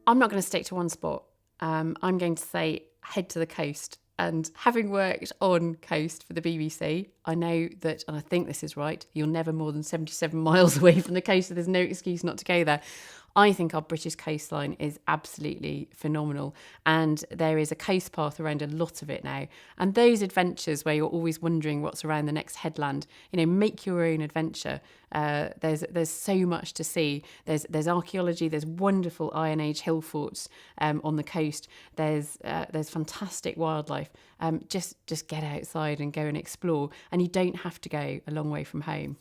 I'm not going to stick to one spot. I'm going to say head to the coast. And having worked on coast for the BBC, I know that, and I think this is right, you're never more than 77 miles away from the coast, so there's no excuse not to go there. I think our British coastline is absolutely phenomenal, and there is a coast path around a lot of it now. And those adventures where you're always wondering what's around the next headland, make your own adventure. There's so much to see. There's archaeology. There's wonderful Iron Age hill forts on the coast. There's fantastic wildlife. Just get outside and go and explore, and you don't have to go a long way from home.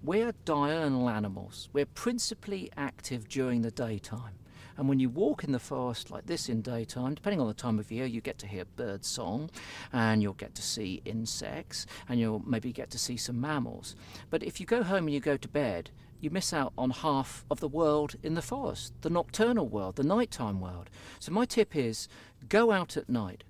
We're diurnal animals. We're principally active during the daytime. And when you walk in the forest like this in daytime, depending on the time of year, you get to hear bird song, and you'll get to see insects, and you'll maybe get to see some mammals. But if you go home and you go to bed, you miss out on half of the world in the forest, the nocturnal world, the nighttime world. So my tip is, go out at night,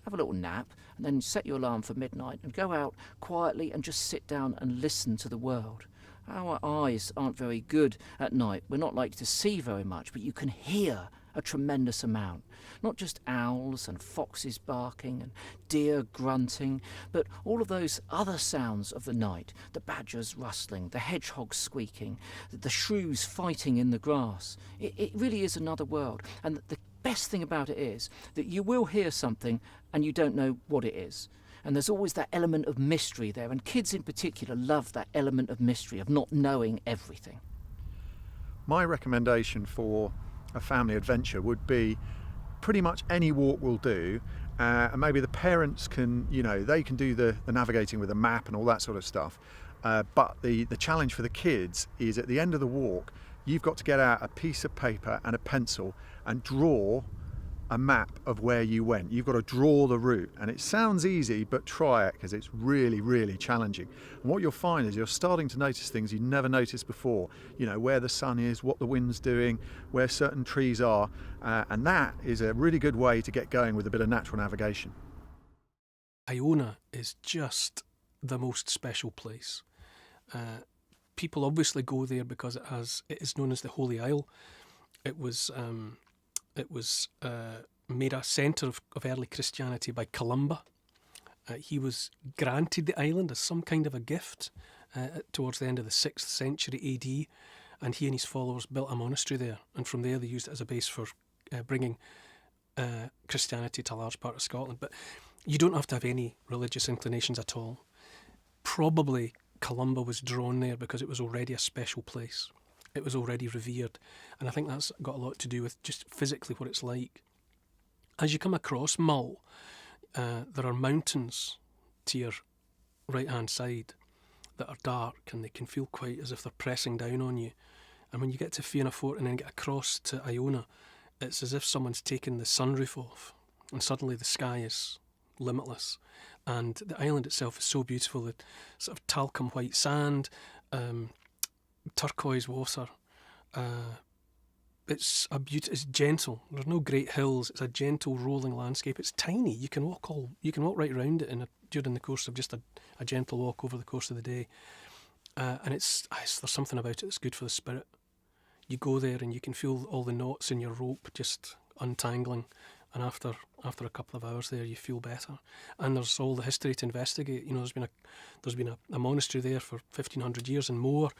have a little nap, and then set your alarm for midnight and go out quietly and just sit down and listen to the world. Our eyes aren't very good at night. We're not likely to see very much, but you can hear a tremendous amount. Not just owls and foxes barking and deer grunting, but all of those other sounds of the night, the badgers rustling, the hedgehogs squeaking, the shrews fighting in the grass. It really is another world. And the best thing about it is that you will hear something and you don't know what it is. And there's always that element of mystery there, and kids in particular love that element of mystery, of not knowing everything. My recommendation for a family adventure would be pretty much any walk will do, and maybe the parents can, they can do the navigating with a map and all that sort of stuff. But the challenge for the kids is at the end of the walk, you've got to get out a piece of paper and a pencil and draw a map of where you went. You've got to draw the route, and it sounds easy, but try it, because it's really, really challenging. And what you'll find is you're starting to notice things you never noticed before. Where the sun is, what the wind's doing, where certain trees are, and that is a really good way to get going with a bit of natural navigation. Iona is just the most special place. People obviously go there because it is known as the Holy Isle. It was made a centre of early Christianity by Columba. He was granted the island as some kind of a gift towards the end of the 6th century AD, and he and his followers built a monastery there, and from there they used it as a base for bringing Christianity to a large part of Scotland. But you don't have to have any religious inclinations at all. Probably Columba was drawn there because it was already a special place. It was already revered, and I think that's got a lot to do with just physically what it's like. As you come across Mull, there are mountains to your right-hand side that are dark, and they can feel quite as if they're pressing down on you. And when you get to Fianna Fort and then get across to Iona, it's as if someone's taken the sunroof off, and suddenly the sky is limitless. And the island itself is so beautiful, the sort of talcum white sand, turquoise water. It's it's gentle. There's no great hills. It's a gentle rolling landscape. It's tiny. You can walk right around it during the course of just a gentle walk over the course of the day. And there's something about it that's good for the spirit. You go there and you can feel all the knots in your rope just untangling, and after a couple of hours there, you feel better. And there's all the history to investigate. There's been a monastery there for 1,500 years and more.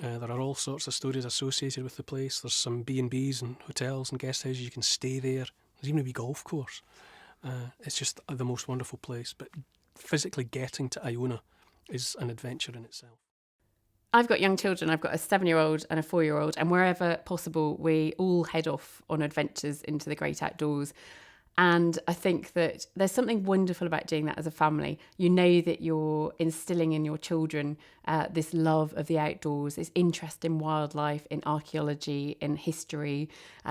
There are all sorts of stories associated with the place. There's some B&Bs and hotels and guest houses. You can stay there. There's even a wee golf course. It's just the most wonderful place. But physically getting to Iona is an adventure in itself. I've got young children. I've got a 7-year-old and a 4-year-old, and wherever possible, we all head off on adventures into the great outdoors. And I think that there's something wonderful about doing that as a family. You know that you're instilling in your children this love of the outdoors, this interest in wildlife, in archaeology, in history,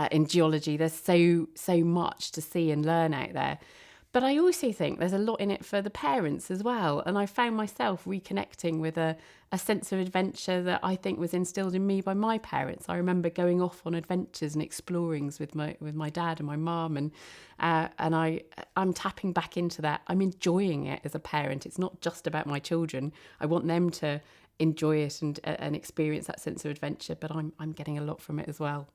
in geology. There's so much to see and learn out there. But I also think there's a lot in it for the parents as well. And I found myself reconnecting with a sense of adventure that I think was instilled in me by my parents. I remember going off on adventures and explorings with my dad and my mum, and I'm tapping back into that. I'm enjoying it as a parent. It's not just about my children. I want them to enjoy it and experience that sense of adventure, but I'm getting a lot from it as well.